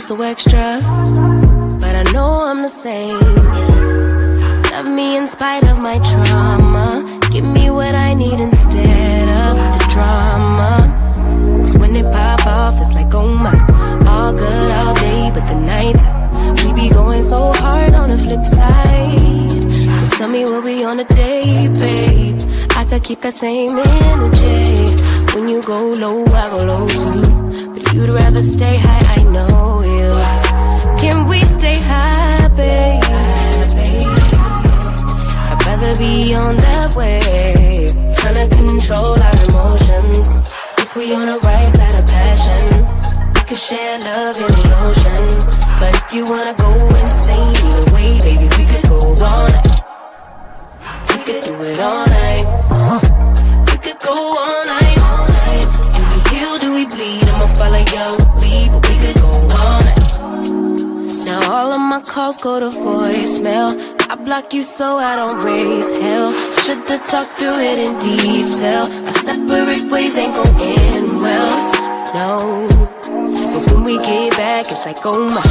so extra, but I know I'm the same. Yeah. Love me in spite of my trauma. Give me what I need instead of the drama. Cause when it pop off, it's like, oh my. All good all day, but the night we be going so hard on the flip side. So tell me what we on a day, babe. I could keep that same energy. When you go low, I go low too. But you'd rather stay high, I know you. Can we stay high, babe? I'd rather be on that wave. Tryna control our emotions. If we on the right side of passion, we could share love in the ocean. But if you wanna go insane either way, baby, we could go all night. We could do it all night. We could go all night, all night. Do we heal, do we bleed? I'ma follow your lead, but we could go all night. Now all of my calls go to voicemail. I block you so I don't raise hell. Should've talked through it in detail. Our separate ways ain't gon' end well, no. But when we get back, it's like, oh my.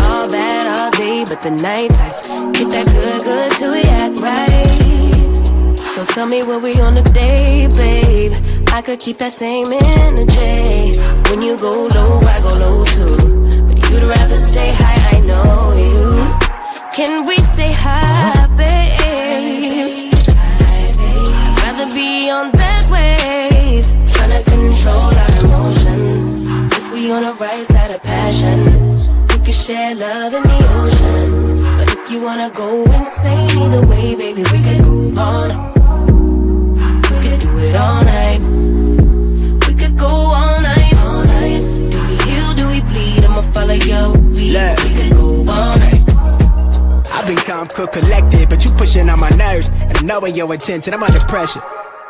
All bad all day, but the night I get that good till we act right. So tell me what we on today, babe. I could keep that same energy. When you go low, I go low too. But you'd rather stay high, I know you. Can we stay high, babe? I'd rather be on that wave. Tryna control our emotions. If we on the right side of passion, we could share love in the ocean. But if you wanna go insane either way, baby, we could move on. We could do it all night. We could go all night, all night. Do we heal, do we bleed? I'ma follow your lead. We could go all night. I've been calm, cool, collected, but you pushing on my nerves. And knowing your attention, I'm under pressure.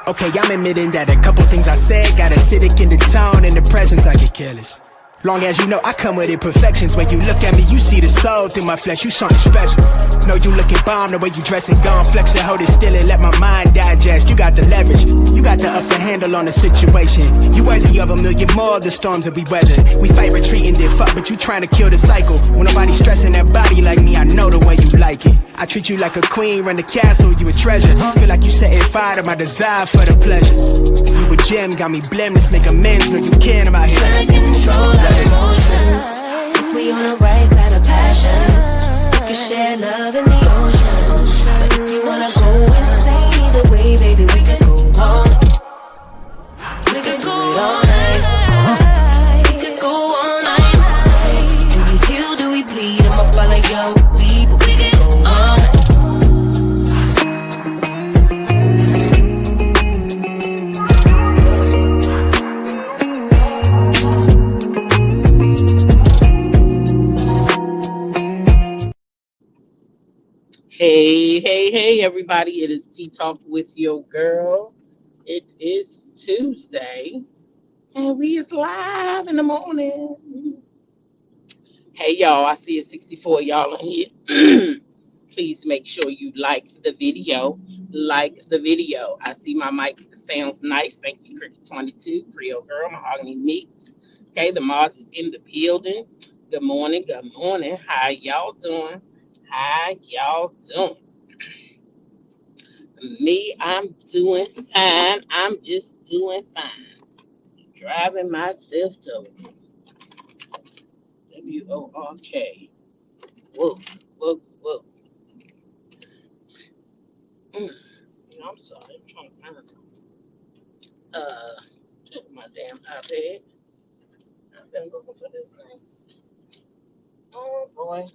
Okay, I'm admitting that a couple things I said got acidic in the tone. In the presence, I get careless. Long as you know I come with imperfections. When you look at me, you see the soul through my flesh. You something special. Know you looking bomb, the way you dressing, gone flex it, hold it still and let my mind digest. You got the leverage, you got the upper handle on the situation. You worthy of a million more of the storms that we weather. We fight retreating, then fuck, but you trying to kill the cycle. When nobody's stressing that body like me, I know the way you like it. I treat you like a queen, run the castle, you a treasure. Feel like you setting fire to my desire for the pleasure. You a gem, got me blameless, make amends, know you can, I'm out here trying to control our emotions. If we on the right side of passion, we can share love in the ocean. But if you wanna go insane either way, baby, we could go all night. We could go all night. We could go all night. Do we heal, do we bleed? I'ma follow your lead, but we could go all night. Hey, everybody. It is Tea Talk with your girl. It is Tuesday, and we is live in the morning. Hey, y'all. I see a 64 y'all in here. Please make sure you like the video. Like the video. I see my mic sounds nice. Thank you, Cricket 22, Creole Girl, Mahogany Mix. Okay, the mods is in the building. Good morning. Good morning. How y'all doing? How y'all doing? Me, I'm doing fine. I'm just doing fine. Driving myself to WORK. Whoa, whoa, whoa. I'm sorry. I'm trying to find something. Check my damn iPad. I've been looking for this thing. Oh, boy.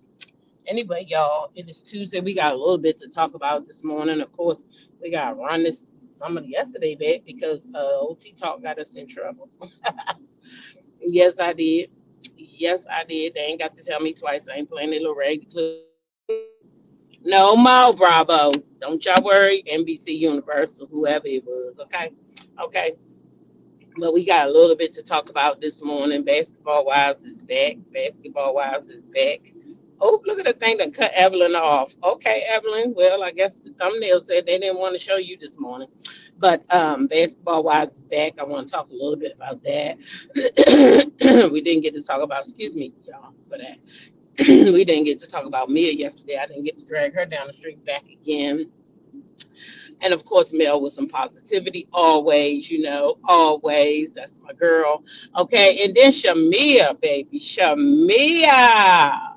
Anyway, y'all, it is Tuesday. We got a little bit to talk about this morning. Of course, we got to run some of yesterday back because OT Talk got us in trouble. Yes, I did. Yes, I did. They ain't got to tell me twice. I ain't playing their little regular. No more, Bravo. Don't y'all worry. NBC Universal, whoever it was. Okay. Okay. But we got a little bit to talk about this morning. Basketball Wives is back. Basketball Wives is back. Oh, look at the thing that cut Evelyn off. Okay, Evelyn. Well, I guess the thumbnail said they didn't want to show you this morning. But basketball wise is back. I want to talk a little bit about that. We didn't get to talk about, excuse me, y'all, for that. We didn't get to talk about Mia yesterday. I didn't get to drag her down the street back again. And of course, Mel with some positivity, always, always. That's my girl. Okay, and then Shamea, baby. Shamea.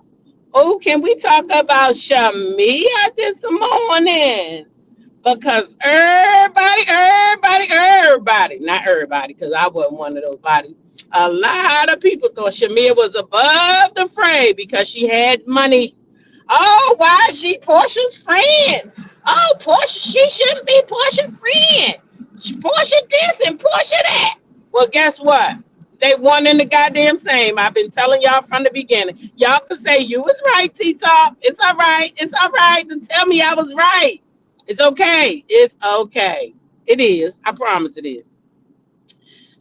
Oh, can we talk about Shamea this morning? Because everybody, not everybody, because I wasn't one of those bodies. A lot of people thought Shamea was above the fray because she had money. Oh, why is she Portia's friend? Oh, Portia, she shouldn't be Portia's friend. Portia this and Portia that. Well, guess what? They one in the goddamn same. I've been telling y'all from the beginning. Y'all can say you was right, T-Top. It's all right. It's all right to tell me I was right. It's okay. It's okay. It is. I promise it is.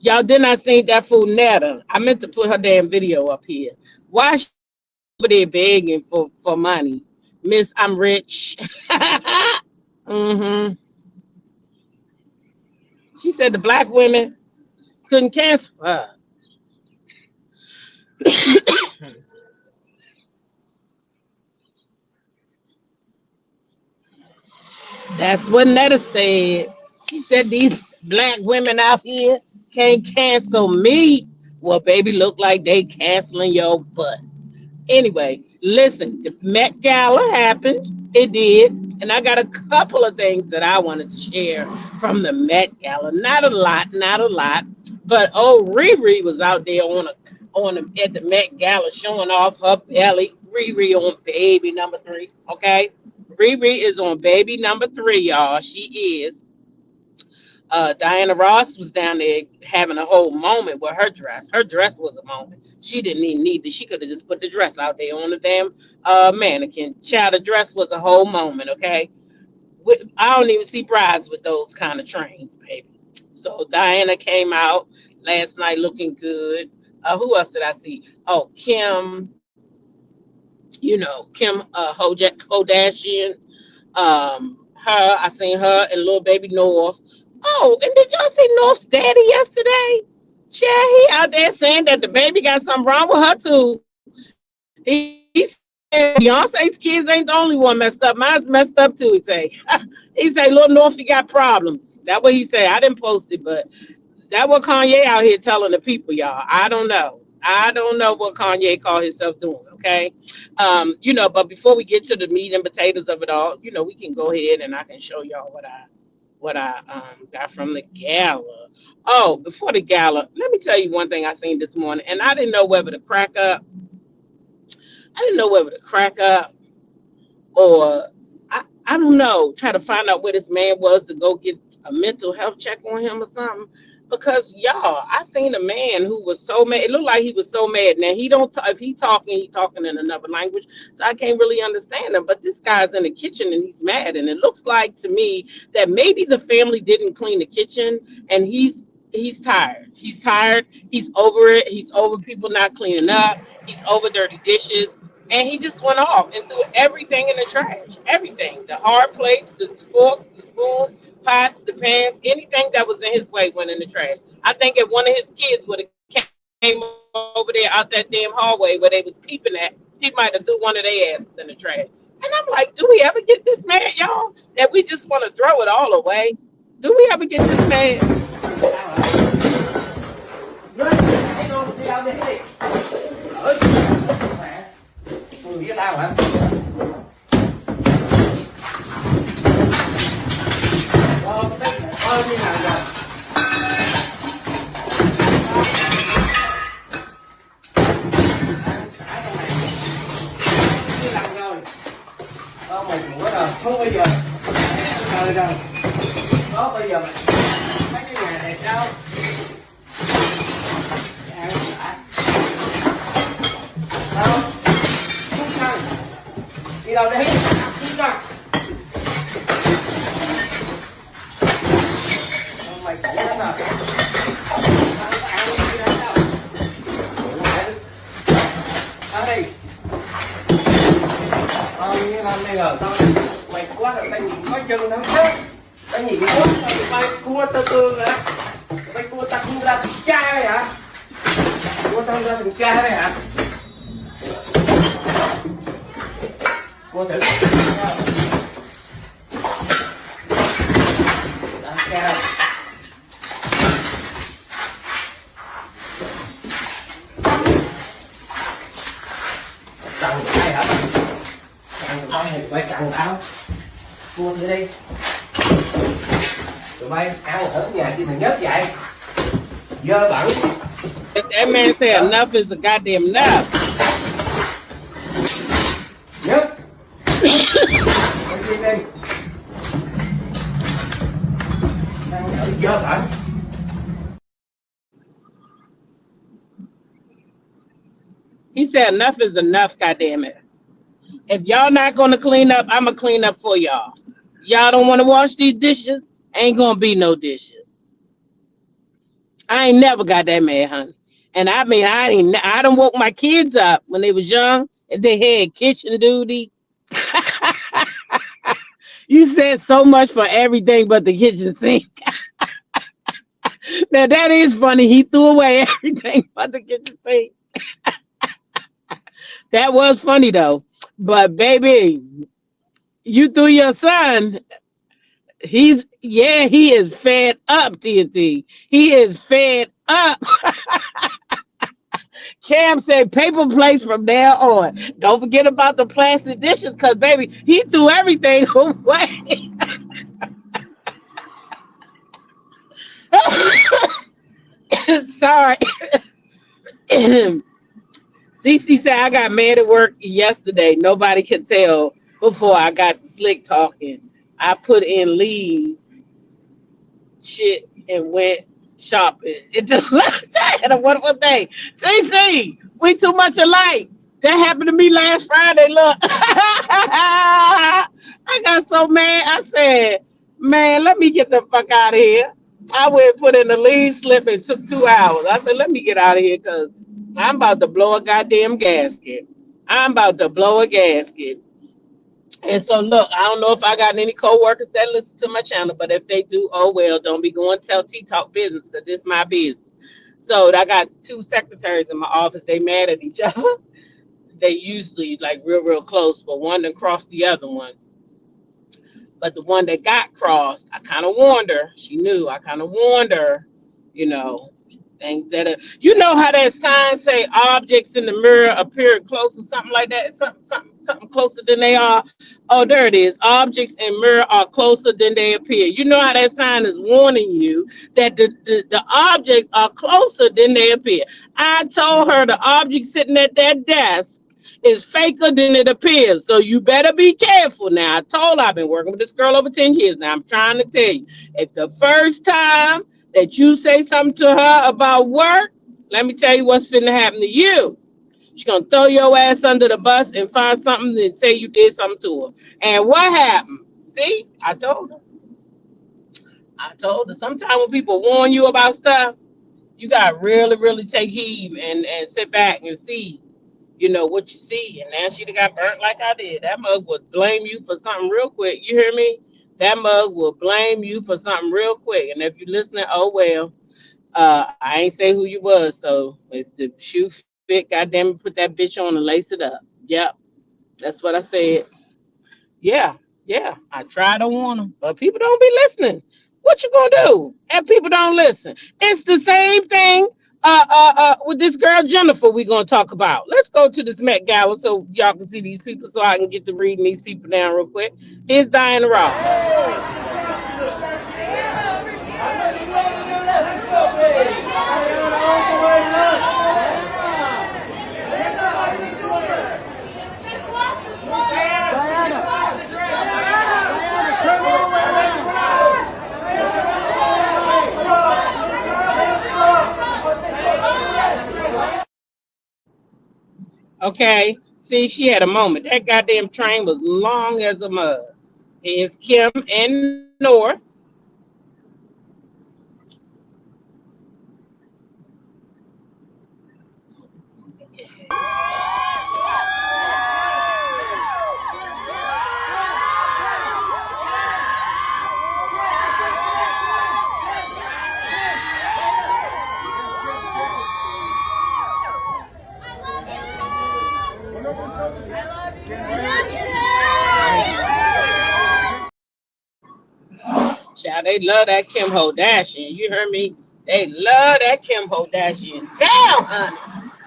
Y'all did not see that fool Netta. I meant to put her damn video up here. Why she over there begging for money? Miss, I'm rich. Mm-hmm. She said the black women couldn't cancel her. That's what Netta said. She said these black women out here can't cancel me. Well, baby, look like they canceling your butt. Anyway, listen, the Met Gala happened. It did. And I got a couple of things that I wanted to share from the Met Gala. Not a lot, not a lot. But Riri was out there at the Met Gala showing off her belly. Riri on baby number 3. Okay. Riri is on baby number 3, y'all. She is. Diana Ross was down there having a whole moment with her dress. Her dress was a moment. She didn't even need it. She could have just put the dress out there on the damn mannequin. Child, the dress was a whole moment, okay? I don't even see brides with those kind of trains, baby. So Diana came out last night looking good. Who else did I see? Oh, Kim, Kim Kardashian. I seen her and little baby North. Oh, and did y'all see North's daddy yesterday? Yeah, he out there saying that the baby got something wrong with her too. He said Beyonce's kids ain't the only one messed up. Mine's messed up too, he say. He say little North, got problems. That's what he said. I didn't post it, but that's what Kanye out here telling the people, y'all. I don't know. I don't know what Kanye called himself doing, okay? But before we get to the meat and potatoes of it all, we can go ahead and I can show y'all what I got from the gala. Oh, before the gala, let me tell you one thing I seen this morning, and I didn't know whether to crack up. Or I don't know, try to find out where this man was to go get a mental health check on him or something. Because y'all, I seen a man who was so mad. It looked like he was so mad. Now if he talking in another language, so I can't really understand him. But this guy's in the kitchen and he's mad, and it looks like to me that maybe the family didn't clean the kitchen, and he's tired. He's tired. He's over it. He's over people not cleaning up. He's over dirty dishes, and he just went off and threw everything in the trash. Everything, the hard plates, the fork, the spoon, pots, the pans, anything that was in his way went in the trash. I think if one of his kids would have came over there out that damn hallway where they was peeping at, he might have threw one of their asses in the trash. And I'm like, do we ever get this mad, y'all, that we just want to throw it all away? Do we ever get this mad? Mày chủ rồi, không bao giờ đâu, có bao giờ mấy cái nhà đẹp đâu. Đâu, không sao, đi đâu đấy, không sao. Mày chủ lắm rồi. Đây. Con này ở tao mày quá rồi, tao nhìn có chân nó chết. Tao nhìn quá, tao bay cua tao tương hả? Bay cua tao không ra thằng cha đấy hả? Cua tao ra thằng cha đấy hả? Cua thử. Thằng cha. Chằng ai hả? Chằng tao thì phải chằng tao. Cua thử đi. Tụi bay ăn ở nhà thì mình nhớ vậy. Dơ bẩn. That man said enough is the goddamn enough. Nhớ. Đi đi. Ăn ở dơ bẩn. He said enough is enough, goddamn it. If y'all not gonna clean up, I'ma clean up for y'all. Y'all don't wanna wash these dishes, ain't gonna be no dishes. I ain't never got that mad, honey. And I mean, I done woke my kids up when they was young and they had kitchen duty. You said so much for everything but the kitchen sink. Now that is funny. He threw away everything but the kitchen sink. That was funny though. But baby, you threw your son. He is fed up, TNT. He is fed up. Cam said paper plates from now on. Don't forget about the plastic dishes, because baby, he threw everything away. Sorry. Cece said I got mad at work yesterday. Nobody could tell before I got slick talking. I put in leave shit and went shopping. It's a wonderful day. Cece, we too much alike. That happened to me last Friday. Look, I got so mad. I said, man, let me get the fuck out of here. I went and put in the leave slip. It took 2 hours. I said, let me get out of here because I'm about to blow a goddamn gasket. I'm about to blow a gasket. And so, look, I don't know if I got any coworkers that listen to my channel, but if they do, oh well, don't be going to tell T-Talk business because this is my business. So I got 2 secretaries in my office. They mad at each other. They usually like real close, but one done crossed the other one. But the one that got crossed, I kind of warned her. She knew. I kind of warned her, you know, things that are, you know how that sign say objects in the mirror appear close or something like that, something closer than they are. Oh, there it is. Objects in mirror are closer than they appear. You know how that sign is warning you that the objects are closer than they appear. I told her the object sitting at that desk is faker than it appears. So you better be careful now. I told her I've been working with this girl over 10 years now. I'm trying to tell you, if the first time that you say something to her about work, let me tell you what's finna happen to you. She's gonna throw your ass under the bus and find something and say you did something to her. And what happened? See, I told her. Sometimes when people warn you about stuff, you gotta really take heed and sit back and see, you know, what you see. And now she done got burnt like I did. That mug would blame you for something real quick. You hear me? That mug will blame you for something real quick. And if you're listening, oh well. I ain't say who you was. So if the shoe fit, goddamn it, put that bitch on and lace it up. Yep, that's what I said. Yeah. I try to warn them, but people don't be listening. What you gonna do? And people don't listen. It's the same thing. With this girl Jennifer, we gonna talk about. Let's go to this Met Gala so y'all can see these people, so I can get to reading these people down real quick. Here's Diana Ross. Okay, see, she had a moment. That goddamn train was long as a mug. Here's Kim and North. Child, they love that Kim Kardashian. You heard me? They love that Kim Kardashian. Damn, honey.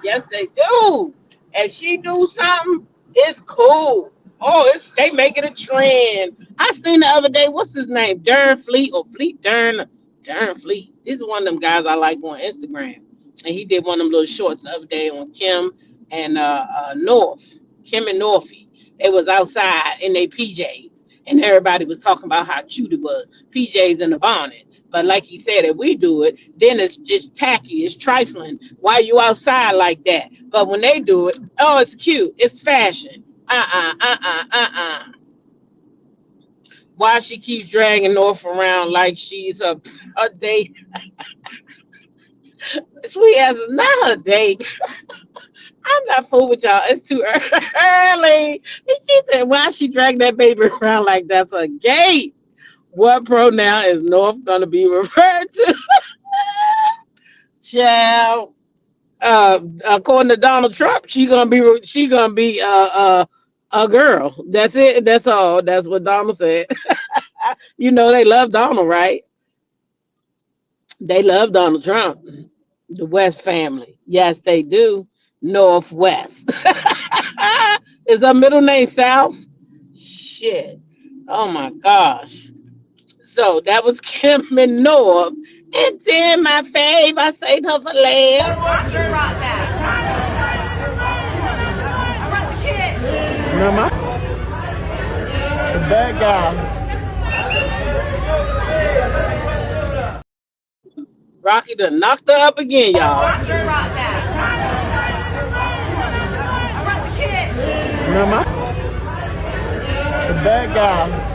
Yes, they do. If she do something, it's cool. Oh, they make it a trend. I seen the other day, what's his name? Darren Fleet or Fleet Darren. Darren Fleet. This is one of them guys I like on Instagram. And he did one of them little shorts the other day on Kim and North. Kim and Northie. They was outside in their PJs. And everybody was talking about how cute it was. PJs in the bonnet. But like he said, if we do it, then it's just tacky, it's trifling. Why you outside like that? But when they do it, oh, it's cute, it's fashion. Why she keeps dragging North around like she's a date? Sweet as not a date. I'm not fooling with y'all. It's too early. And she said, why she drag that baby around like that's a gate? What pronoun is North gonna be referred to? Child, according to Donald Trump, she gonna be a girl. That's it. That's all. That's what Donald said. You know they love Donald, right? They love Donald Trump. The West family. Yes, they do. Northwest. Is her middle name South? Shit. Oh my gosh. So that was Kim and North. And then my fave, I saved her for last. Remember? The bad guy. Rocky done knocked her up again, y'all. Remember? The bad guy.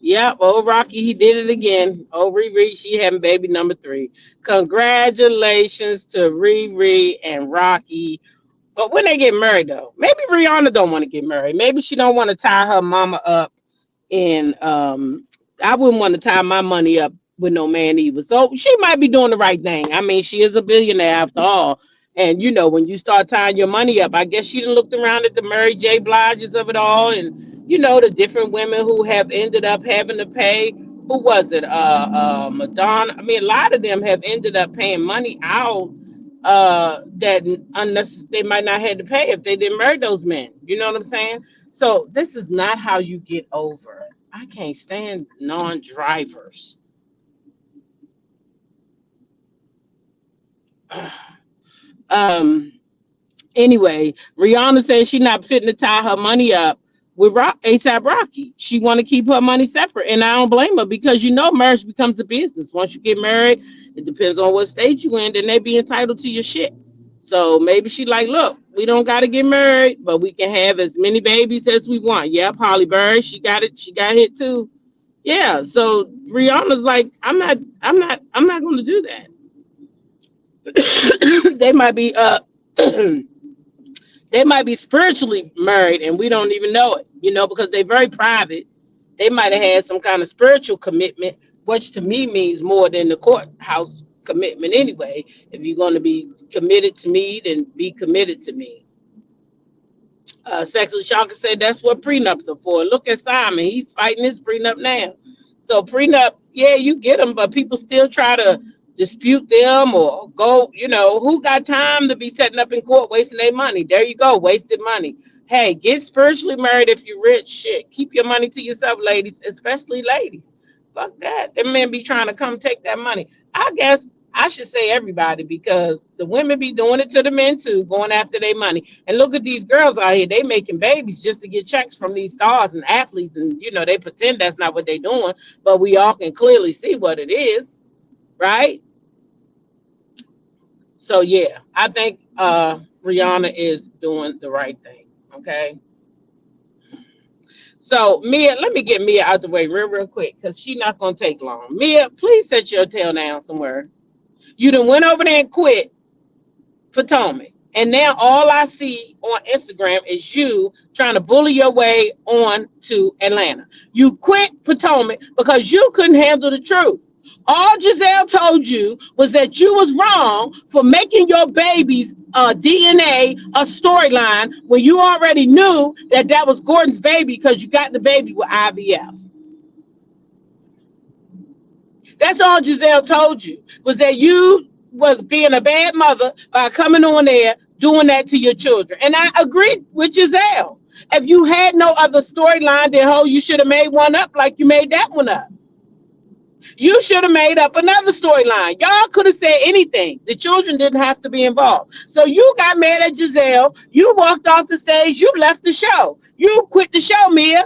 Yep, old Rocky, he did it again. Oh, Riri, she having baby number 3. Congratulations to Riri and Rocky. But when they get married, though, maybe Rihanna don't want to get married. Maybe she don't want to tie her mama up in, I wouldn't want to tie my money up with no man either. So she might be doing the right thing. I mean, she is a billionaire after all. And, you know, when you start tying your money up, I guess she done looked around at the Mary J. Bliges of it all and, you know, the different women who have ended up having to pay. Who was it? Madonna. I mean, a lot of them have ended up paying money out that unless they might not have to pay if they didn't marry those men. You know what I'm saying? So this is not how you get over. I can't stand non-drivers. Anyway, Rihanna says she's not fitting to tie her money up with ASAP Rocky. She want to keep her money separate, and I don't blame her because you know marriage becomes a business. Once you get married, it depends on what state you in, then they be entitled to your shit. So maybe she like, look, we don't got to get married, but we can have as many babies as we want. Yep, Holly Berry, she got it. She got hit too. Yeah. So Rihanna's like, I'm not going to do that. They might be they might be spiritually married and we don't even know it, you know, because they're very private. They might have had some kind of spiritual commitment, which to me means more than the courthouse commitment anyway. If you're going to be committed to me, then be committed to me. Sexually Shaka said that's what prenups are for. Look at Simon. He's fighting his prenup now. So prenups, yeah, you get them, but people still try to dispute them or go, you know, who got time to be setting up in court wasting their money? There you go, wasted money. Hey, get spiritually married if you're rich. Shit, keep your money to yourself, ladies, especially ladies. Fuck that. Them men be trying to come take that money. I guess I should say everybody because the women be doing it to the men too, going after their money. And look at these girls out here. They making babies just to get checks from these stars and athletes. And, you know, they pretend that's not what they're doing, but we all can clearly see what it is, right? So, yeah, I think Rihanna is doing the right thing, okay? So, Mia, let me get Mia out the way real quick because she's not going to take long. Mia, please set your tail down somewhere. You done went over there and quit Potomac. And now all I see on Instagram is you trying to bully your way on to Atlanta. You quit Potomac because you couldn't handle the truth. All Giselle told you was that you was wrong for making your baby's DNA a storyline when you already knew that that was Gordon's baby because you got the baby with IVF. That's all Giselle told you, was that you was being a bad mother by coming on there doing that to your children. And I agree with Giselle. If you had no other storyline, then you should have made one up like you made that one up. You should have made up another storyline. Y'all could have said anything. The children didn't have to be involved. So you got mad at Giselle. You walked off the stage. You left the show. You quit the show, Mia.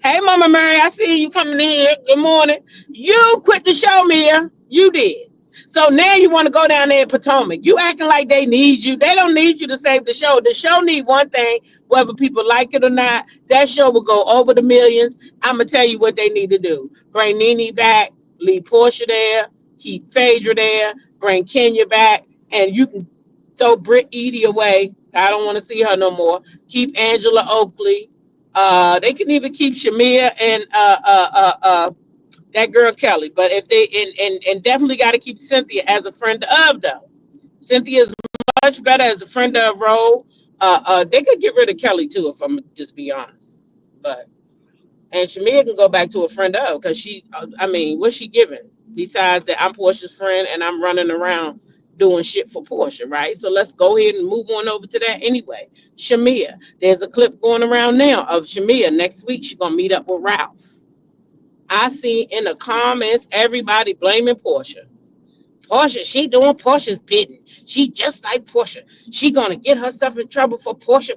Hey, Mama Mary, I see you coming in here. Good morning. You quit the show, Mia. You did. So now you want to go down there in Potomac. You acting like they need you. They don't need you to save the show. The show need one thing, whether people like it or not. That show will go over the millions. I'm going to tell you what they need to do. Bring Nene back, leave Portia there, keep Phaedra there, bring Kenya back, and you can throw Britt Edie away. I don't want to see her no more. Keep Angela Oakley. They can even keep Shamea and that girl Kelly, but if they and definitely got to keep Cynthia as a friend of though. Cynthia is much better as a friend of role. They could get rid of Kelly too, if I'm just be honest. But and Shamea can go back to a friend of because she, I mean, what's she giving besides that I'm Portia's friend and I'm running around doing shit for Portia, right? So let's go ahead and move on over to that anyway. Shamea, there's a clip going around now of Shamea. Next week she's gonna meet up with Ralph. I see in the comments everybody blaming Portia. Portia, she doing Portia's bidding. She just like Portia. She gonna get herself in trouble for Portia.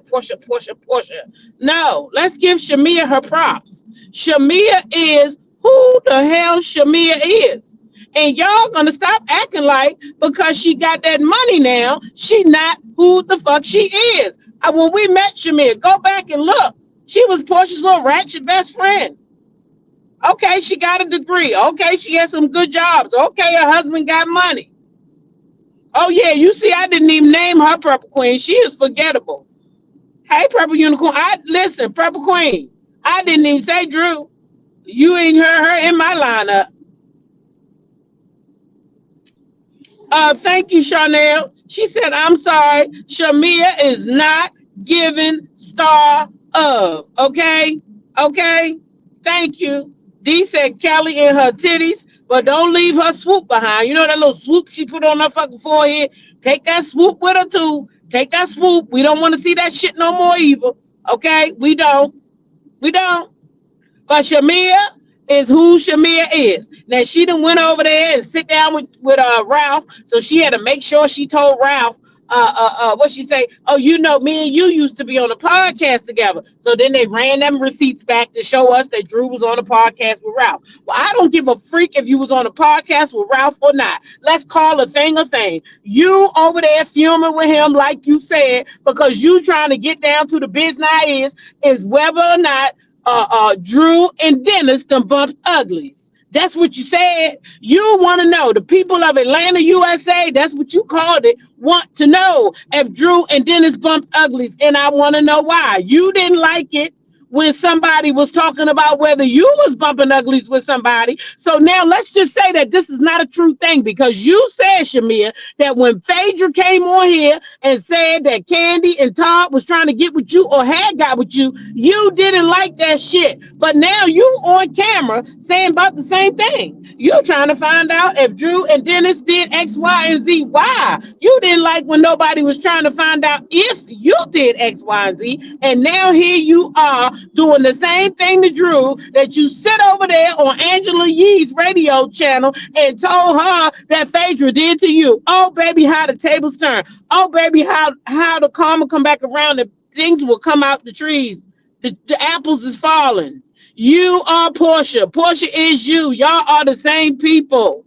No, let's give Shamea her props. Shamea is who the hell Shamea is. And y'all gonna stop acting like because she got that money now, she not who the fuck she is. When we met Shamea, go back and look. She was Portia's little ratchet best friend. Okay, she got a degree. Okay, she had some good jobs. Okay, her husband got money. Oh, yeah, you see, I didn't even name her Purple Queen. She is forgettable. Hey, Purple Unicorn. Listen, Purple Queen. I didn't even say Drew. You ain't heard her in my lineup. Thank you, Chanel. She said, I'm sorry. Shamea is not giving star of. Okay? Okay? Thank you. D said Kelly in her titties, but don't leave her swoop behind. You know that little swoop she put on her fucking forehead? Take that swoop with her too. Take that swoop. We don't want to see that shit no more either. Okay? We don't. But Shamea is who Shamea is. Now she done went over there and sit down with Ralph. So she had to make sure she told Ralph what she say? Oh, you know, me and you used to be on a podcast together. So then they ran them receipts back to show us that Drew was on a podcast with Ralph. Well, I don't give a freak if you was on a podcast with Ralph or not. Let's call a thing a thing. You over there fuming with him like you said because you trying to get down to the business is whether or not Drew and Dennis done bumped uglies. That's what you said. You want to know. The people of Atlanta, USA, that's what you called it, want to know if Drew and Dennis bumped uglies. And I want to know why. You didn't like it when somebody was talking about whether you was bumping uglies with somebody. So now let's just say that this is not a true thing because you said, Shamea, that when Phaedra came on here and said that Candy and Todd was trying to get with you or had got with you, you didn't like that shit. But now you on camera saying about the same thing. You trying to find out if Drew and Dennis did X, Y, and Z. Why? You didn't like when nobody was trying to find out if you did X, Y, and Z. And now here you are doing the same thing to Drew that you sit over there on Angela Yee's radio channel and told her that Phaedra did to you. Oh, baby, how the tables turn. Oh, baby, how the karma come back around and things will come out the trees. The apples is falling. You are Portia. Portia is you. Y'all are the same people.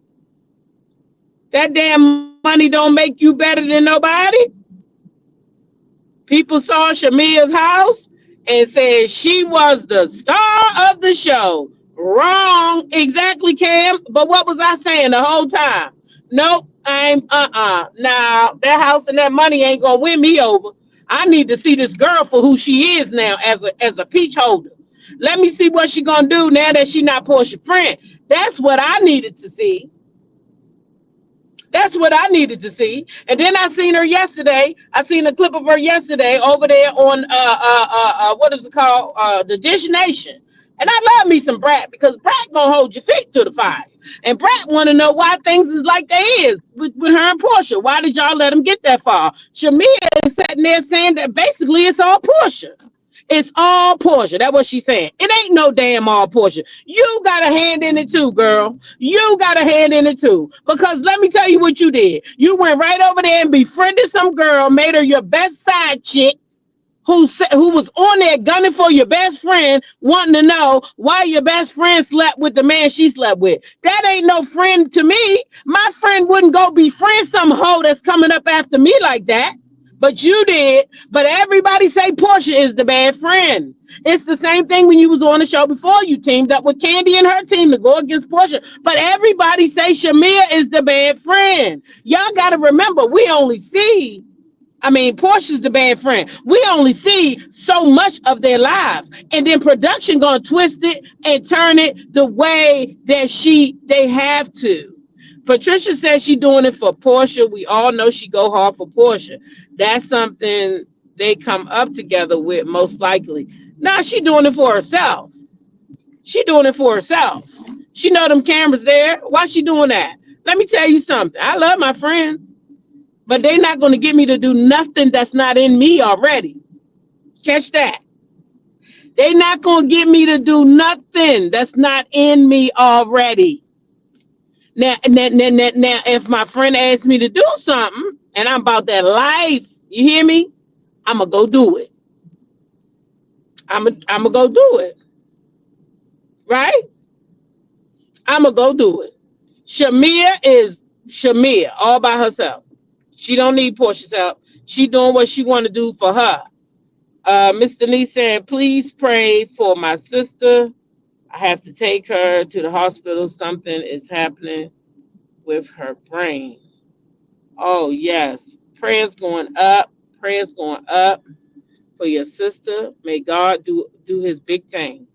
That damn money don't make you better than nobody. People saw Shamea's house and said she was the star of the show. Wrong. Exactly, Cam. But what was I saying the whole time? Nope. Now, that house and that money ain't going to win me over. I need to see this girl for who she is now as a peach holder. Let me see what she gonna do now that she not Portia's friend. That's what I needed to see. That's what I needed to see. And then I seen her yesterday. I seen a clip of her yesterday over there on what is it called? The Dish Nation. And I love me some Brat because Brat gonna hold your feet to the fire. And Brat want to know why things is like they is with her and Portia. Why did y'all let them get that far? Shamea is sitting there saying that basically it's all Portia. It's all Portia. That's what she's saying. It ain't no damn all Portia. You got a hand in it too, girl. You got a hand in it too. Because let me tell you what you did. You went right over there and befriended some girl, made her your best side chick, who was on there gunning for your best friend, wanting to know why your best friend slept with the man she slept with. That ain't no friend to me. My friend wouldn't go befriend some hoe that's coming up after me like that. But you did. But everybody say Portia is the bad friend. It's the same thing when you was on the show before. You teamed up with Candy and her team to go against Portia. But everybody say Shamea is the bad friend. Y'all got to remember, Portia's the bad friend. We only see so much of their lives. And then production gonna twist it and turn it the way that they have to. Patricia says she's doing it for Portia. We all know she go hard for Portia. That's something they come up together with, most likely. Now she doing it for herself. She doing it for herself. She know them cameras there. Why she doing that? Let me tell you something. I love my friends, but they're not going to get me to do nothing that's not in me already. Catch that. They're not going to get me to do nothing that's not in me already. Now, if my friend asks me to do something and I'm about that life, you hear me? I'm going to go do it. I'm going to go do it. Right? I'm going to go do it. Shamea is Shamea all by herself. She don't need Portia's help. She doing what she want to do for her. Mr. Lee saying, please pray for my sister. I have to take her to the hospital. Something is happening with her brain. Oh, yes. Prayers going up. Prayers going up for your sister. May God do his big thing.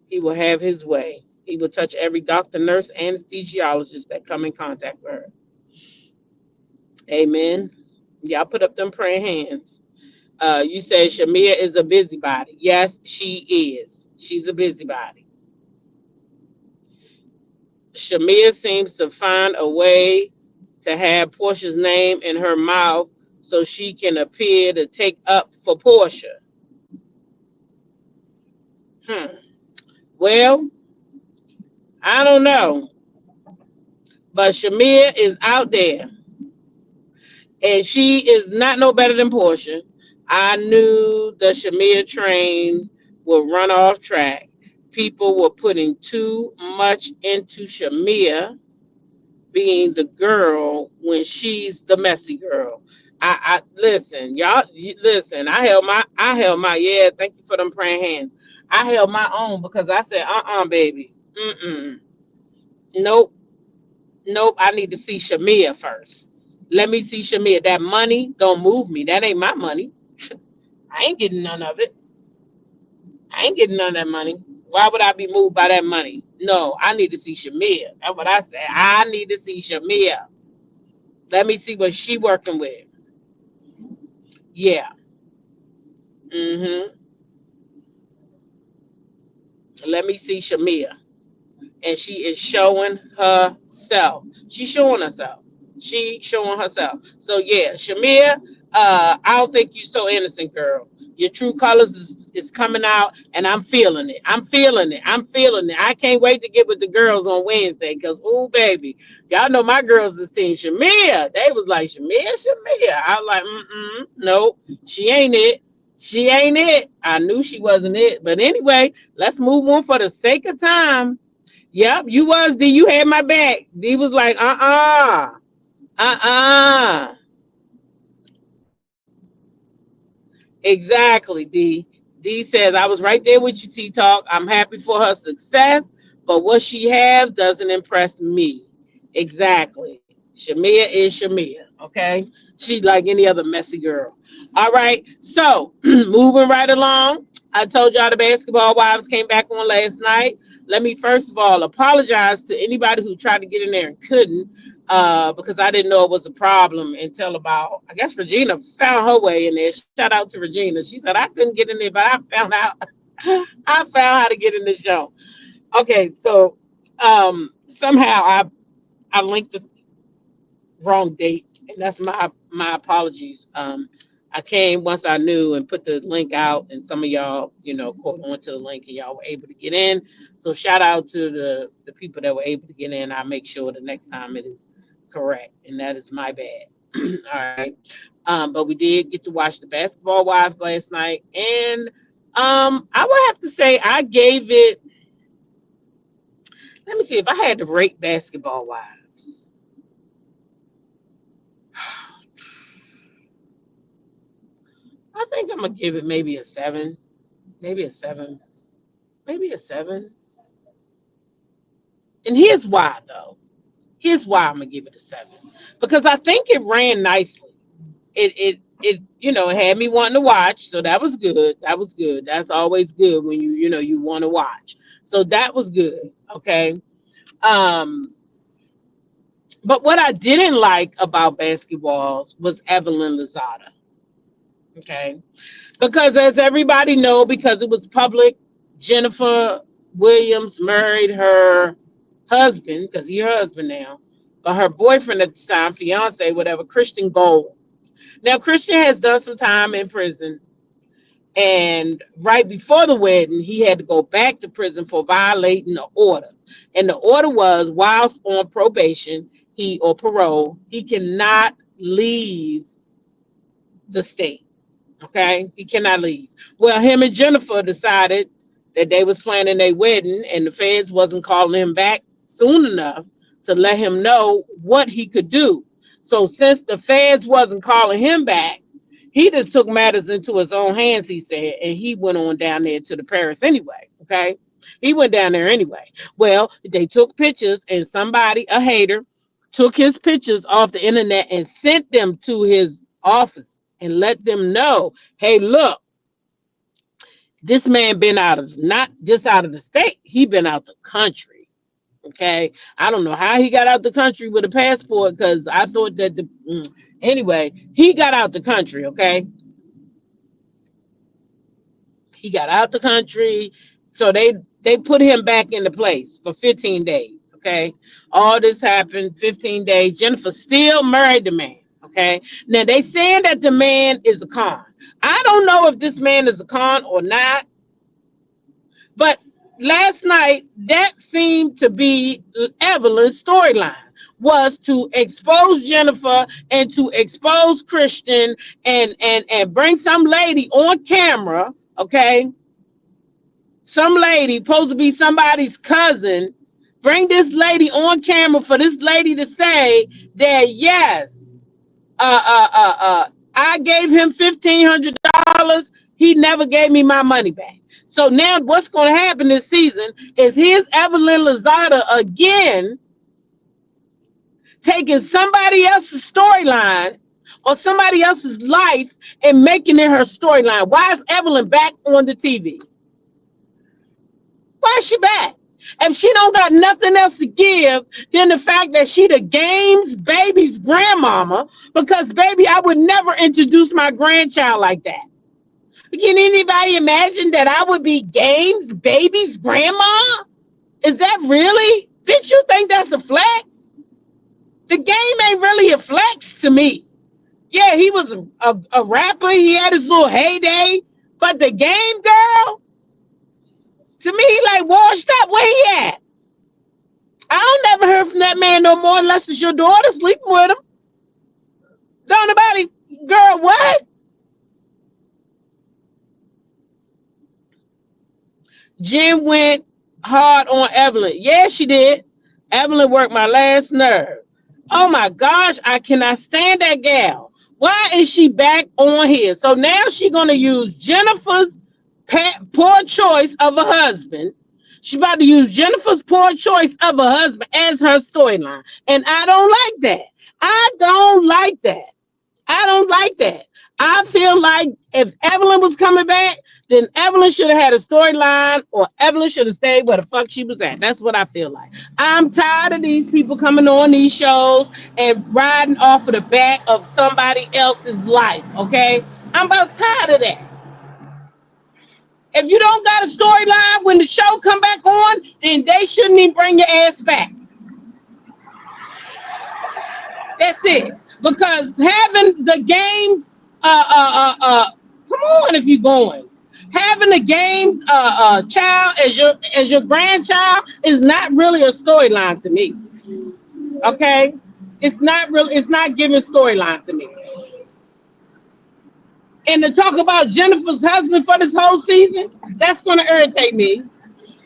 He will have his way. He will touch every doctor, nurse, anesthesiologist that come in contact with her. Amen. Y'all put up them praying hands. You said Shamea is a busybody. Yes, she is. She's a busybody. Shamea seems to find a way to have Portia's name in her mouth so she can appear to take up for Portia. Well, I don't know. But Shamea is out there. And she is not no better than Portia. I knew the Shamea train would run off track. People were putting too much into Shamea being the girl when she's the messy girl. I listen, y'all listen. I held my yeah, thank you for them praying hands. I held my own because I said, baby. Nope. I need to see Shamea first. Let me see Shamea. That money don't move me. That ain't my money. I ain't getting none of it. I ain't getting none of that money. Why would I be moved by that money? No, I need to see Shamea. That's what I said. I need to see Shamea. Let me see what she working with. Yeah. Let me see Shamea. And she is showing herself. She's showing herself. She showing herself. So yeah, Shamea, I don't think you're so innocent, girl. Your true colors is coming out, and I'm feeling it. I'm feeling it. I can't wait to get with the girls on Wednesday, because, oh, baby, y'all know my girls is team Shamea. They was like, Shamea. I was like, nope, she ain't it. She ain't it. I knew she wasn't it. But anyway, let's move on for the sake of time. Yep, you was, D. You had my back. D was like, Exactly, D. D says, I was right there with you, T-Talk. I'm happy for her success, but what she has doesn't impress me. Exactly. Shamea is Shamea, okay? She's like any other messy girl. All right, so moving right along. I told y'all the Basketball Wives came back on last night. Let me first of all apologize to anybody who tried to get in there and couldn't, because I didn't know it was a problem until about, I guess Regina found her way in there. Shout out to Regina. She said I couldn't get in there, but I found out. I found how to get in the show. Okay, so somehow I linked the wrong date, and that's my apologies. I came once I knew and put the link out, and some of y'all, caught on to the link and y'all were able to get in. So shout out to the people that were able to get in. I'll make sure the next time it is correct, and that is my bad. All right. But we did get to watch the Basketball Wives last night, and I would have to say I gave it. Let me see if I had to rate Basketball Wives. I think I'm gonna give it maybe a 7, maybe a 7, maybe a 7. And here's why, though. Here's why I'm gonna give it a 7, because I think it ran nicely. It had me wanting to watch, so that was good. That was good. That's always good when you want to watch. So that was good. Okay. But what I didn't like about basketballs was Evelyn Lozada. Okay. Because as everybody know, because it was public, Jennifer Williams married her husband, because he's her husband now, but her boyfriend at the time, fiance, whatever, Christian Gold. Now, Christian has done some time in prison, and right before the wedding, he had to go back to prison for violating the order. And the order was, whilst on probation, or parole, he cannot leave the state. Okay, he cannot leave. Well, him and Jennifer decided that they was planning their wedding, and the feds wasn't calling him back soon enough to let him know what he could do. So since the feds wasn't calling him back, he just took matters into his own hands, he said, and he went on down there to the Paris anyway. Okay, he went down there anyway. Well, they took pictures, and somebody, a hater, took his pictures off the internet and sent them to his office and let them know, hey, look, this man been not just out of the state, he been out the country. Okay, I don't know how he got out the country with a passport, because I thought that anyway, he got out the country. Okay, he got out the country, so they put him back into place for 15 days. Okay, all this happened 15 days. Jennifer still married the man. Okay, now they saying that the man is a con. I don't know if this man is a con or not, but last night that seemed to be Evelyn's storyline, was to expose Jennifer and to expose Christian and bring some lady on camera. Okay, some lady supposed to be somebody's cousin, bring this lady on camera for this lady to say that yes, I gave him $1,500. He never gave me my money back. So now what's going to happen this season is here's Evelyn Lozada again taking somebody else's storyline or somebody else's life and making it her storyline. Why is Evelyn back on the TV? Why is she back? If she don't got nothing else to give than the fact that she the Game's baby's grandmama, because baby, I would never introduce my grandchild like that. Can anybody imagine that I would be Game's baby's grandma? Is that really? Did you think that's a flex? The Game ain't really a flex to me. Yeah, he was a rapper. He had his little heyday. But the Game girl, to me, he like washed up. Where he at? I don't never heard from that man no more unless it's your daughter sleeping with him. Don't nobody, girl, what? Jen went hard on Evelyn. Yeah, she did. Evelyn worked my last nerve. Oh my gosh, I cannot stand that gal. Why is she back on here? So now she's going to use Jennifer's poor choice of a husband. She's about to use Jennifer's poor choice of a husband as her storyline. And I don't like that. I don't like that. I don't like that. I feel like if Evelyn was coming back, then Evelyn should have had a storyline, or Evelyn should have stayed where the fuck she was at. That's what I feel like. I'm tired of these people coming on these shows and riding off of the back of somebody else's life. Okay, I'm about tired of that. If you don't got a storyline when the show come back on, then they shouldn't even bring your ass back. That's it. Because having the games, come on if you're going. Having the games, child as your grandchild is not really a storyline to me. Okay, it's not real. It's not giving storyline to me. And to talk about Jennifer's husband for this whole season, that's gonna irritate me.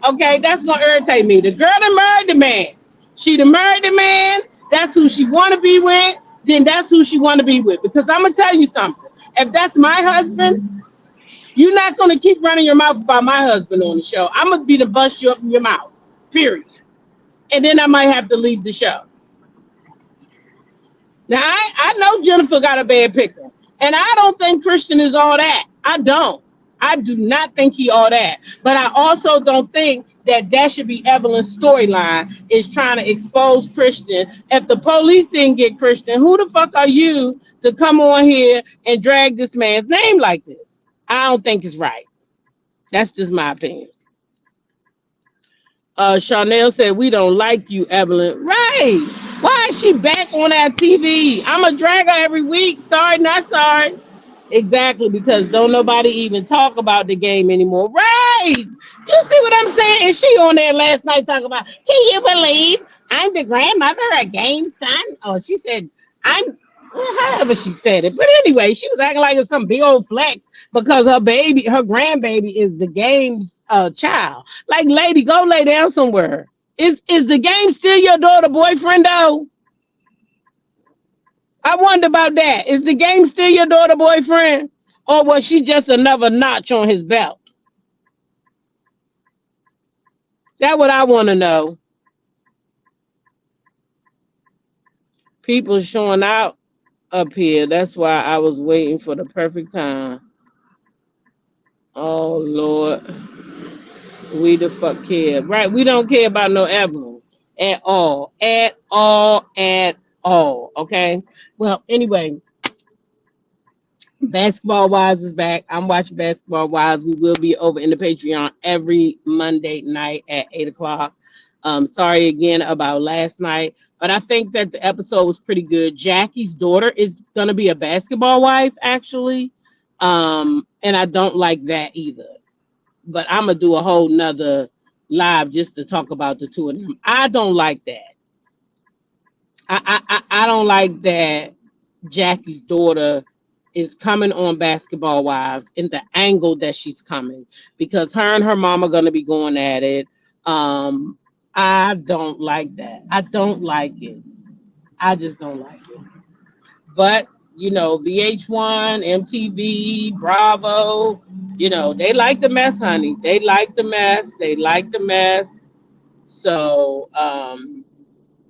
Okay, that's gonna irritate me. The girl that married the man, she done married the man. That's who she want to be with. Then that's who she want to be with. Because I'm gonna tell you something. If that's my husband, you're not gonna keep running your mouth about my husband on the show. I'm gonna be the bust you up in your mouth. Period. And then I might have to leave the show. Now I know Jennifer got a bad picker, and I don't think Christian is all that. I don't. I do not think he all that. But I also don't think that should be Evelyn's storyline, is trying to expose Christian. If the police didn't get Christian, who the fuck are you to come on here and drag this man's name like this? I don't think it's right. That's just my opinion. Chanel said, we don't like you, Evelyn. Right. Why is she back on our TV? I'm a drag her every week. Sorry, not sorry. Exactly, because don't nobody even talk about the game anymore. Right. You see what I'm saying? And she on there last night talking about, can you believe I'm the grandmother of Game's son? Oh, she said, however she said it. But anyway, she was acting like it's some big old flex because her grandbaby is the Game's child. Like, lady, go lay down somewhere. Is the Game still your daughter boyfriend though? I wonder about that. Is the Game still your daughter boyfriend? Or was she just another notch on his belt? That's what I want to know. People showing out up here. That's why I was waiting for the perfect time. Oh Lord. We the fuck care. Right. We don't care about no Evelyn at all. At all. At all. Okay. Well, anyway. Basketball Wives is back. I'm watching Basketball Wives. We will be over in the Patreon every Monday night at 8 o'clock. Sorry again about last night, but I think that the episode was pretty good. Jackie's daughter is gonna be a basketball wife, actually. And I don't like that either. But I'm gonna do a whole nother live just to talk about the two of them. I don't like that. I don't like that Jackie's daughter is coming on Basketball Wives in the angle that she's coming, because her and her mom are gonna be going at it. I don't like that. I don't like it. I just don't like it. But you know, VH1, MTV, Bravo, you know, they like the mess, honey. They like the mess. They like the mess. So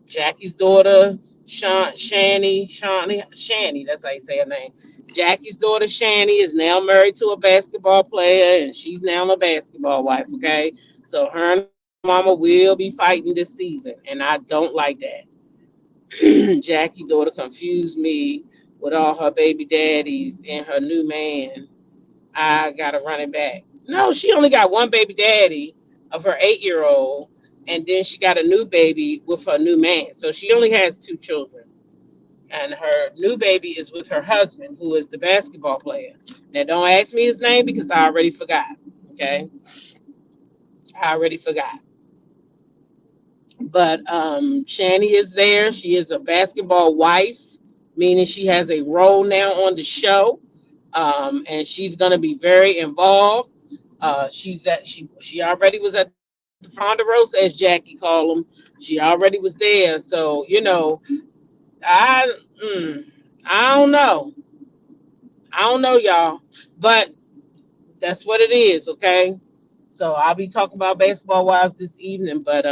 Jackie's daughter, Shani, that's how you say her name. Jackie's daughter, Shani, is now married to a basketball player, and she's now a basketball wife, okay? So her and her mama will be fighting this season, and I don't like that. Jackie's daughter confused me with all her baby daddies and her new man. I got to run it back. No, she only got one baby daddy of her 8-year-old, and then she got a new baby with her new man. So she only has 2 children. And her new baby is with her husband, who is the basketball player. Now, don't ask me his name because I already forgot. Okay? I already forgot. But Shani is there. She is a basketball wife, meaning she has a role now on the show. And she's going to be very involved. She already was at the front of the roast, as Jackie called them. She already was there. So, you know, I don't know. I don't know, y'all. But that's what it is, okay? So I'll be talking about Basketball Wives this evening. But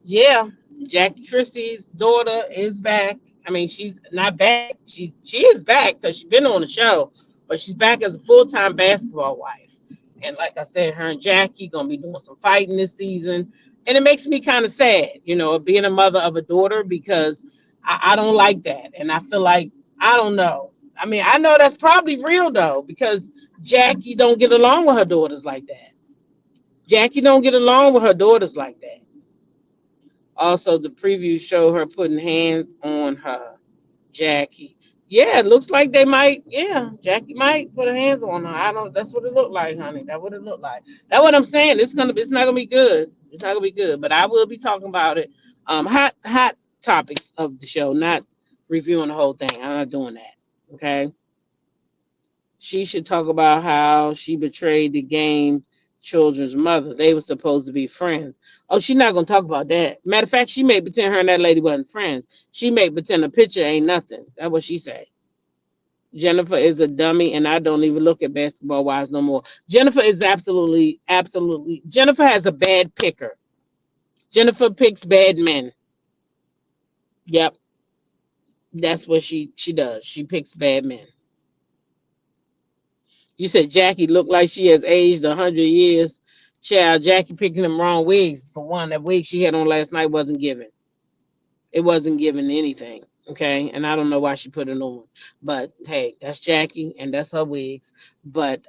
yeah, Jackie Christie's daughter is back. I mean, she's not back. She is back because she's been on the show, but she's back as a full-time basketball wife. And like I said, her and Jackie gonna be doing some fighting this season, and it makes me kind of sad, being a mother of a daughter because I don't like that, and I feel like I don't know. I mean, I know that's probably real though because Jackie don't get along with her daughters like that. Jackie don't get along with her daughters like that. Also, the preview show her putting hands on her Jackie. Yeah, it looks like they might. Yeah, Jackie might put her hands on her. I don't. That's what it looked like, honey. That's what it looked like. That's what I'm saying. It's not gonna be good. It's not gonna be good. But I will be talking about it. Hot topics of the show, not reviewing the whole thing. I'm not doing that. Okay. She should talk about how she betrayed the game children's mother. They were supposed to be friends. Oh, she's not gonna talk about that. Matter of fact, she made pretend her and that lady wasn't friends. She made pretend a picture ain't nothing. That's what she said. Jennifer is a dummy, and I don't even look at basketball wives no more. Jennifer is absolutely, absolutely. Jennifer has a bad picker. Jennifer picks bad men. Yep, that's what she does. She picks bad men. You said Jackie looked like she has aged 100 years. Child, Jackie picking them wrong wigs. For one, that wig she had on last night wasn't giving. It wasn't giving anything. Okay. And I don't know why she put it on. But hey, that's Jackie and that's her wigs. But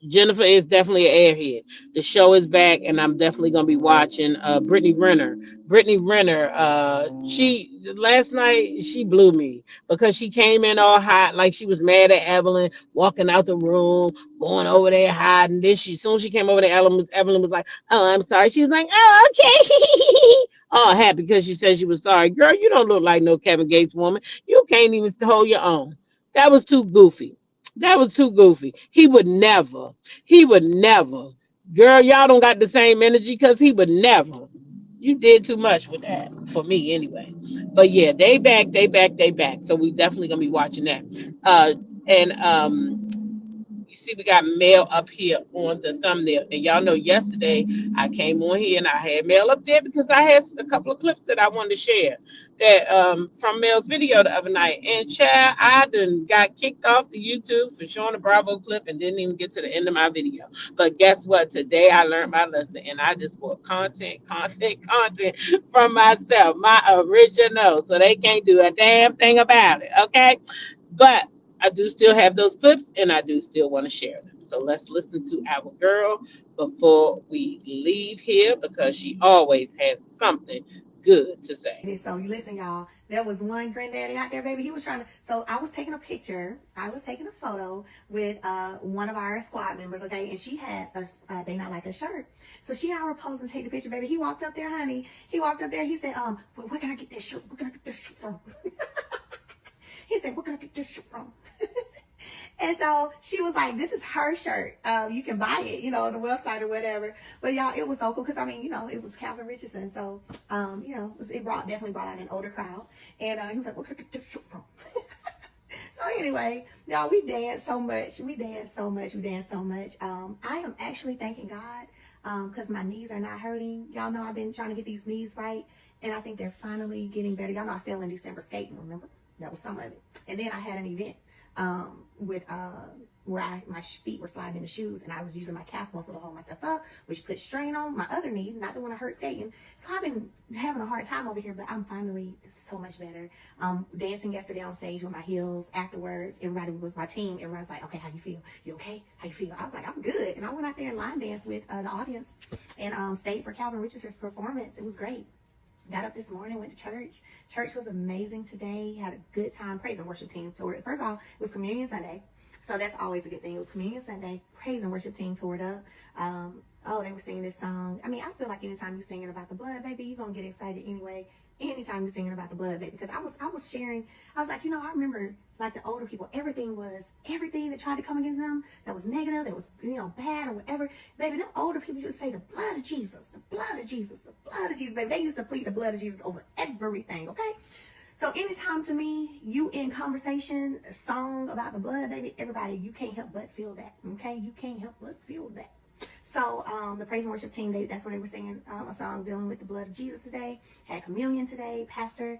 Jennifer is definitely an airhead. The show is back and I'm definitely gonna be watching Brittany Renner. Brittany Renner, she last night she blew me because she came in all hot, like she was mad at Evelyn, walking out the room, going over there hiding. Then as soon as she came over there, Evelyn was like, "Oh, I'm sorry." She was like, "Oh, okay." Oh, happy because she said she was sorry. Girl, you don't look like no Kevin Gates woman. You can't even hold your own. That was too goofy. That was too goofy. He would never. He would never. Girl, y'all don't got the same energy because he would never. You did too much with that for me anyway. But yeah, they back. So we definitely gonna be watching that. And you see, we got mail up here on the thumbnail. And y'all know yesterday I came on here and I had mail up there because I had a couple of clips that I wanted to share that from Mel's video the other night. And child, I done got kicked off the YouTube for showing a Bravo clip and didn't even get to the end of my video. But guess what? Today I learned my lesson and I just bought content from myself, my original. So they can't do a damn thing about it. Okay. But I do still have those clips and I do still want to share them. So let's listen to our girl before we leave here because she always has something good to say. So you listen, y'all. There was one granddaddy out there, baby. He was trying to. So I was taking a picture. I was taking a photo with one of our squad members, okay, and she had a they not like a shirt. So she and I were posing to take the picture, baby. He walked up there, honey. He walked up there. He said, where can I get this shirt? Where can I get this shirt from? He said, where can I get this shirt from? And so she was like, this is her shirt. You can buy it, on the website or whatever. But y'all, it was so cool because, it was Calvin Richardson. So, it definitely brought out an older crowd. And he was like, where can I get this shirt from? So anyway, y'all, we danced so much. I am actually thanking God because my knees are not hurting. Y'all know I've been trying to get these knees right. And I think they're finally getting better. Y'all know I fell in December skating, remember? That was some of it. And then I had an event with where my feet were sliding in the shoes and I was using my calf muscle to hold myself up, which put strain on my other knee, not the one I hurt skating. So I've been having a hard time over here, but I'm finally so much better. Dancing yesterday on stage with my heels. Afterwards, everybody was my team. Everybody was like, okay, how you feel? You okay? How you feel? I was like, I'm good. And I went out there and line danced with the audience and stayed for Calvin Richardson's performance. It was great. Got up this morning, went to church. Church was amazing today. Had a good time. Praise and worship team toured. First of all, it was Communion Sunday. So that's always a good thing. It was Communion Sunday. Praise and worship team toured up. They were singing this song. I mean, I feel like anytime you're singing about the blood, baby, you're going to get excited anyway. Anytime you're singing about the blood, baby. Because I was sharing. I was like, I remember like the older people, everything that tried to come against them that was negative, that was, bad or whatever. Baby, them older people used to say the blood of Jesus, the blood of Jesus, the blood of Jesus, baby. They used to plead the blood of Jesus over everything, okay? So anytime to me, you in conversation, a song about the blood, baby, everybody, you can't help but feel that, okay? You can't help but feel that. So the praise and worship team, that's what they were singing a song dealing with the blood of Jesus today. Had communion today. Pastor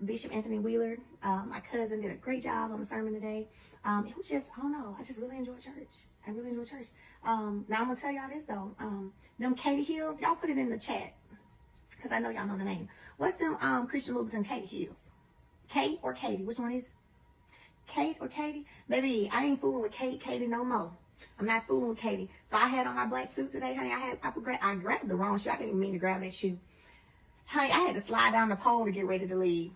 Bishop Anthony Wheeler, my cousin, did a great job on the sermon today. It was just, I don't know, I just really enjoyed church. I really enjoyed church. Now I'm gonna tell y'all this though. Them Katie Hills, y'all put it in the chat because I know y'all know the name. What's them Christian Louboutin Katie Hills? Kate or Katie? Which one is it? Kate or Katie? Baby, I ain't fooling with Katie no more. I'm not fooling with Katie. So I had on my black suit today, honey. I grabbed the wrong shoe. I didn't even mean to grab that shoe. Honey, I had to slide down the pole to get ready to leave.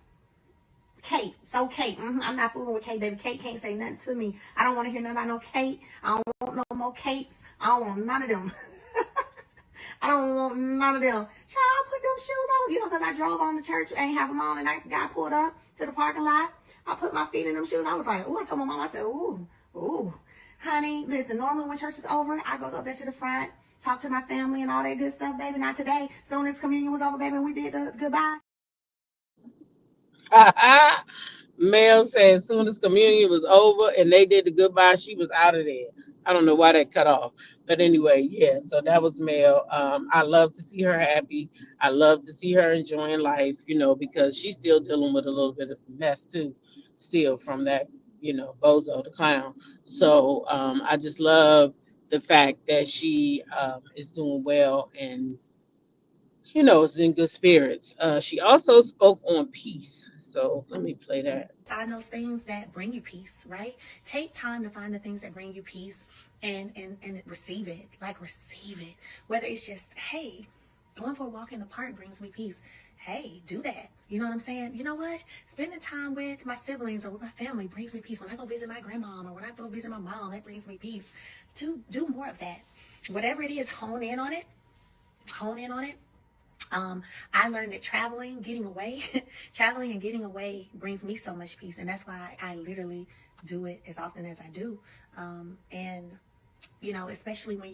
Kate. So Kate. I'm not fooling with Kate, baby. Kate can't say nothing to me. I don't want to hear nothing about no Kate. I don't want no more Kates. I don't want none of them. I don't want none of them. Child, put them shoes on. You know, because I drove on to church, ain't have them on, and I got pulled up to the parking lot. I put my feet in them shoes. I was like, ooh, I told my mom, I said, ooh. Honey, listen, normally when church is over, I go up there to the front, talk to my family and all that good stuff, baby. Not today. Soon as communion was over, baby, and we did the goodbye. Mel said as soon as communion was over and they did the goodbye, she was out of there. I don't know why that cut off. But anyway, yeah, so that was Mel. I love to see her happy. I love to see her enjoying life, because she's still dealing with a little bit of mess too, still from that, Bozo the clown. So I just love the fact that she is doing well and is in good spirits. She also spoke on peace. So let me play that. Find those things that bring you peace, right? Take time to find the things that bring you peace and receive it. Like receive it. Whether it's just, hey, going for a walk in the park brings me peace. Hey, do that. You know what I'm saying? You know what? Spending time with my siblings or with my family brings me peace. When I go visit my grandmom or when I go visit my mom, that brings me peace. Do more of that. Whatever it is, hone in on it. Hone in on it. I learned that traveling and getting away brings me so much peace. And that's why I literally do it as often as I do. And, especially when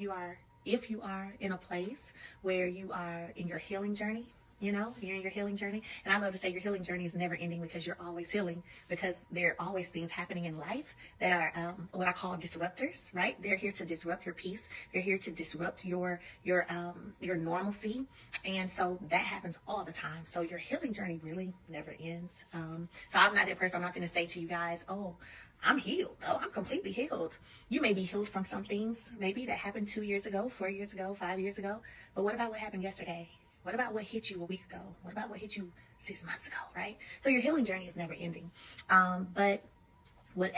if you are in a place where you are in your healing journey, you're in your healing journey. And I love to say your healing journey is never ending because you're always healing, because there are always things happening in life that are what I call disruptors, right? They're here to disrupt your peace. They're here to disrupt your normalcy. And so that happens all the time. So your healing journey really never ends. So I'm not that person. I'm not going to say to you guys, oh, I'm healed. Oh, I'm completely healed. You may be healed from some things maybe that happened 2 years ago, 4 years ago, 5 years ago. But what about what happened yesterday? What about what hit you a week ago? What about what hit you 6 months ago, right? So your healing journey is never ending. But when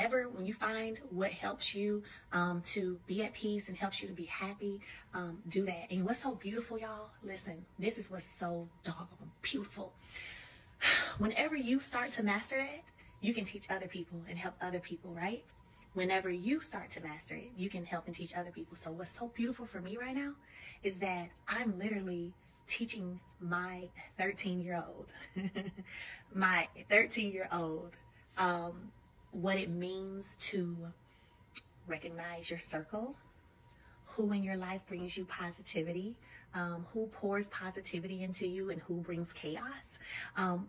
you find what helps you to be at peace and helps you to be happy, do that. And what's so beautiful, y'all, listen, this is what's so doggone beautiful. Whenever you start to master that, you can teach other people and help other people, right? Whenever you start to master it, you can help and teach other people. So what's so beautiful for me right now is that I'm literally teaching my 13-year-old, what it means to recognize your circle, who in your life brings you positivity, who pours positivity into you, and who brings chaos.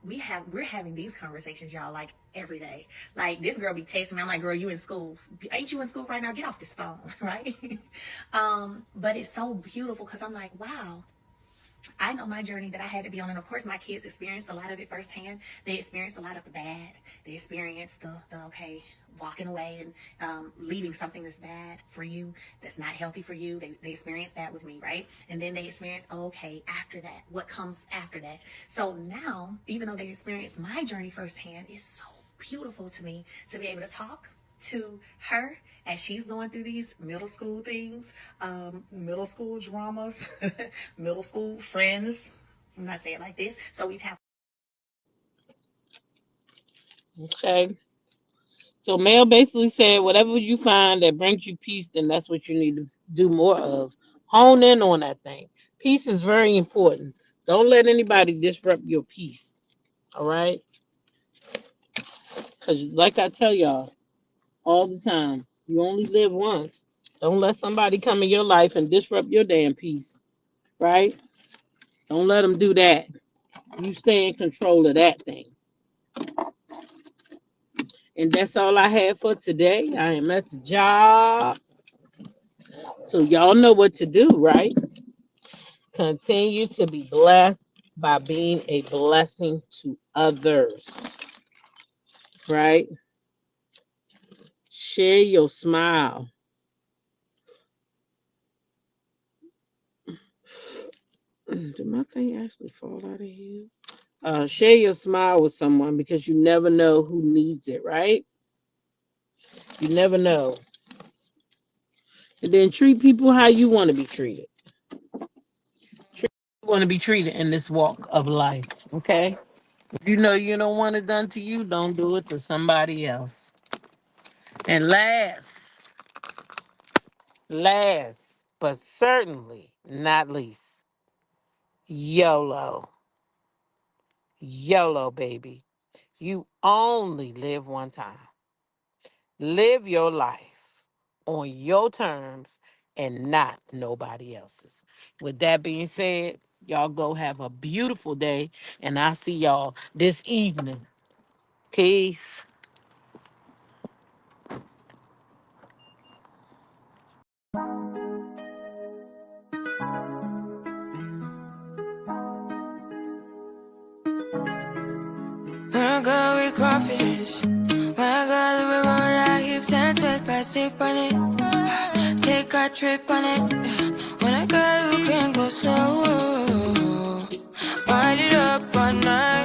We're having these conversations, y'all, like every day. Like this girl be texting me. I'm like, girl, you in school? Ain't you in school right now? Get off this phone, right? But it's so beautiful because I'm like, wow. I know my journey that I had to be on. And of course, my kids experienced a lot of it firsthand. They experienced a lot of the bad. They experienced the walking away and leaving something that's bad for you, that's not healthy for you. They experienced that with me, right? And then they experienced, after that, what comes after that? So now, even though they experienced my journey firsthand, it's so beautiful to me to be able to talk to her as she's going through these middle school things, middle school dramas, middle school friends. I'm not saying it like this. So we have. Okay. So Mel basically said, whatever you find that brings you peace, then that's what you need to do more of. Hone in on that thing. Peace is very important. Don't let anybody disrupt your peace. All right? Because like I tell y'all all the time, you only live once. Don't let somebody come in your life and disrupt your damn peace. Right? Don't let them do that. You stay in control of that thing. And that's all I have for today. I am at the job. So y'all know what to do, right? Continue to be blessed by being a blessing to others, right? Share your smile. Did my thing actually fall out of here? Share your smile with someone because you never know who needs it, right? You never know. And then treat people how you want to be treated. You want to be treated in this walk of life, okay? If you know you don't want it done to you, don't do it to somebody else. And last, but certainly not least, YOLO. YOLO, baby. You only live one time. Live your life on your terms and not nobody else's. With that being said, y'all go have a beautiful day, and I'll see y'all this evening. Peace. When I go with confidence, when I go we roll like hips and take back sip on it, take a trip on it. When I go, we can go slow, wind it up all night.